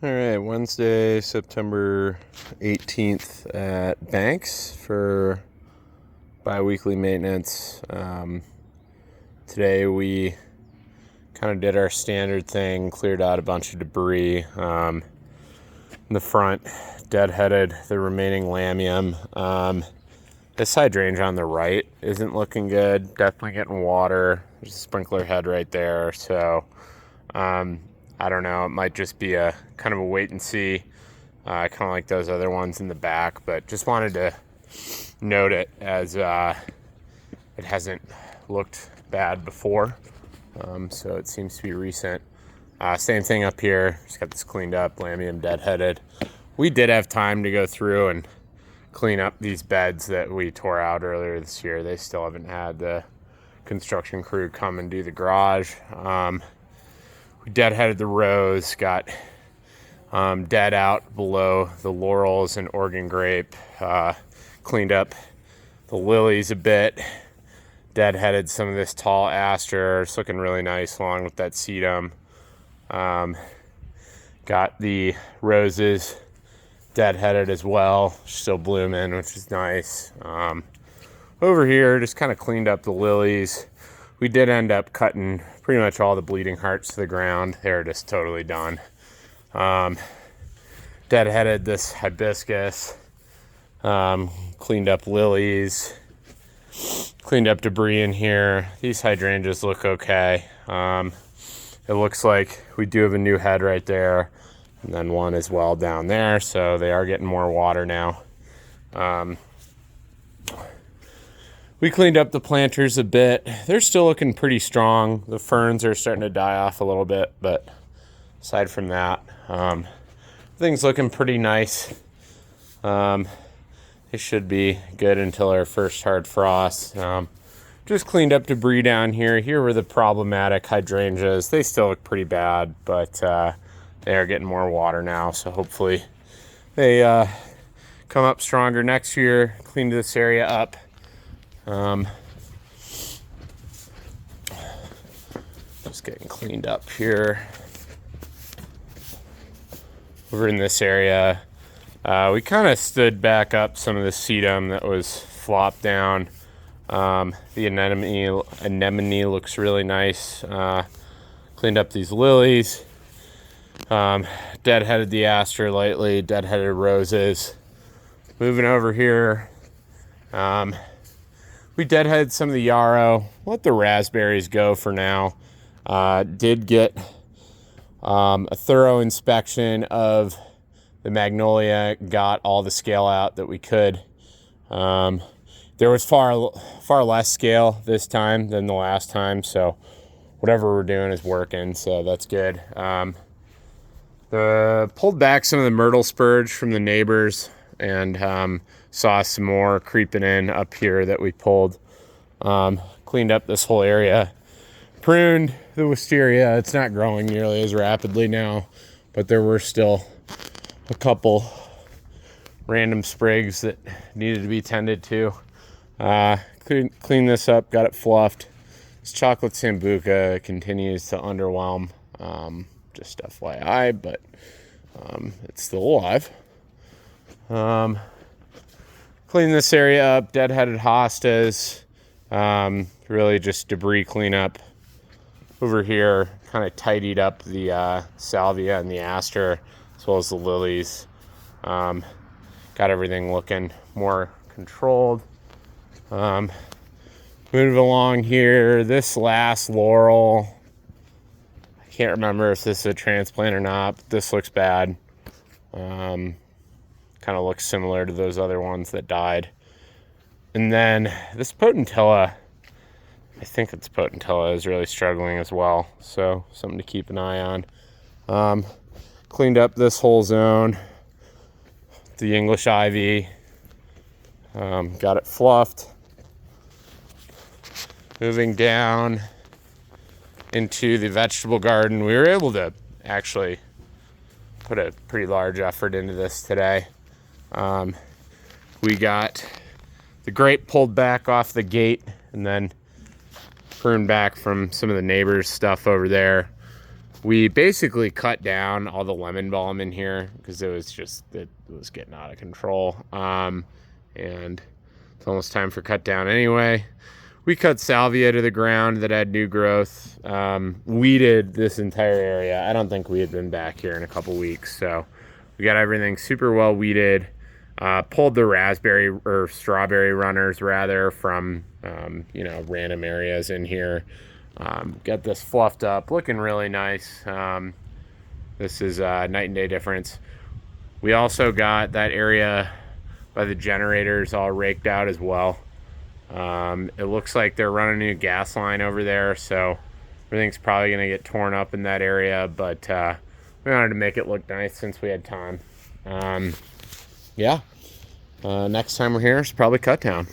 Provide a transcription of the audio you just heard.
All right, Wednesday, September 18th at Banks for biweekly maintenance. Today we kind of did our standard thing, cleared out a bunch of debris. In the front, deadheaded the remaining lamium. This hydrangea on the right isn't looking good. Definitely getting water. There's a sprinkler head right there. So I don't know. It might just be a kind of a wait and see, kind of like those other ones in the back. But just wanted to note it as it hasn't looked bad before. So it seems to be recent. Same thing up here. Just got this cleaned up. Lamium deadheaded. We did have time to go through and clean up these beds that we tore out earlier this year. They still haven't had the construction crew come and do the garage. We deadheaded the rose, got dead out below the laurels and Oregon grape, cleaned up the lilies a bit, deadheaded some of this tall aster. It's looking really nice along with that sedum. Got the roses deadheaded as well, still blooming, which is nice. Over here, just kind of cleaned up the lilies. We did end up cutting pretty much all the bleeding hearts to the ground. They're just totally done. Deadheaded this hibiscus, cleaned up lilies, cleaned up debris in here. These hydrangeas look okay. It looks like we do have a new head right there, and then one as well down there, so they are getting more water now. We cleaned up the planters a bit. They're still looking pretty strong. The ferns are starting to die off a little bit, but aside from that, things looking pretty nice. It should be good until our first hard frost. Just cleaned up debris down here. Here were the problematic hydrangeas. They still look pretty bad, but they are getting more water now, so hopefully they come up stronger next year. Cleaned this area up. Just getting cleaned up here. Over in this area, we kind of stood back up some of the sedum that was flopped down. The anemone looks really nice. Cleaned up these lilies. Deadheaded the aster lightly. Deadheaded roses. Moving over here. We deadheaded some of the yarrow. Let the raspberries go for now. Did get a thorough inspection of the magnolia. Got all the scale out that we could. There was far less scale this time than the last time, so whatever we're doing is working, so that's good. Pulled back some of the myrtle spurge from the neighbors and saw some more creeping in up here that we pulled. Cleaned up this whole area. Pruned the wisteria. It's not growing nearly as rapidly now, but there were still a couple random sprigs that needed to be tended to. Cleaned this up, got it fluffed. This chocolate sambuca continues to underwhelm. Just FYI, but it's still alive. Clean this area up, deadheaded hostas, really just debris cleanup. Over here, kind of tidied up the salvia and the aster, as well as the lilies. Got everything looking more controlled. Move along here, this last laurel, I can't remember if this is a transplant or not, but this looks bad. Kind of looks similar to those other ones that died. And then this potentilla, I think it's potentilla, is really struggling as well. So something to keep an eye on. Cleaned up this whole zone. The English ivy. Got it fluffed. Moving down into the vegetable garden. We were able to actually put a pretty large effort into this today. We got the grape pulled back off the gate and then pruned back from some of the neighbors' stuff over there. We basically cut down all the lemon balm in here because it was getting out of control. And it's almost time for cut down anyway. We cut salvia to the ground that had new growth. Weeded this entire area. I don't think we had been back here in a couple weeks, so we got everything super well weeded. Pulled the raspberry or strawberry runners rather from random areas in here. Got this fluffed up, looking really nice. This is a night and day difference. We also got that area by the generators all raked out as well. It looks like they're running a new gas line over there, so everything's probably going to get torn up in that area, but we wanted to make it look nice since we had time. Next time we're here, it's probably cut down.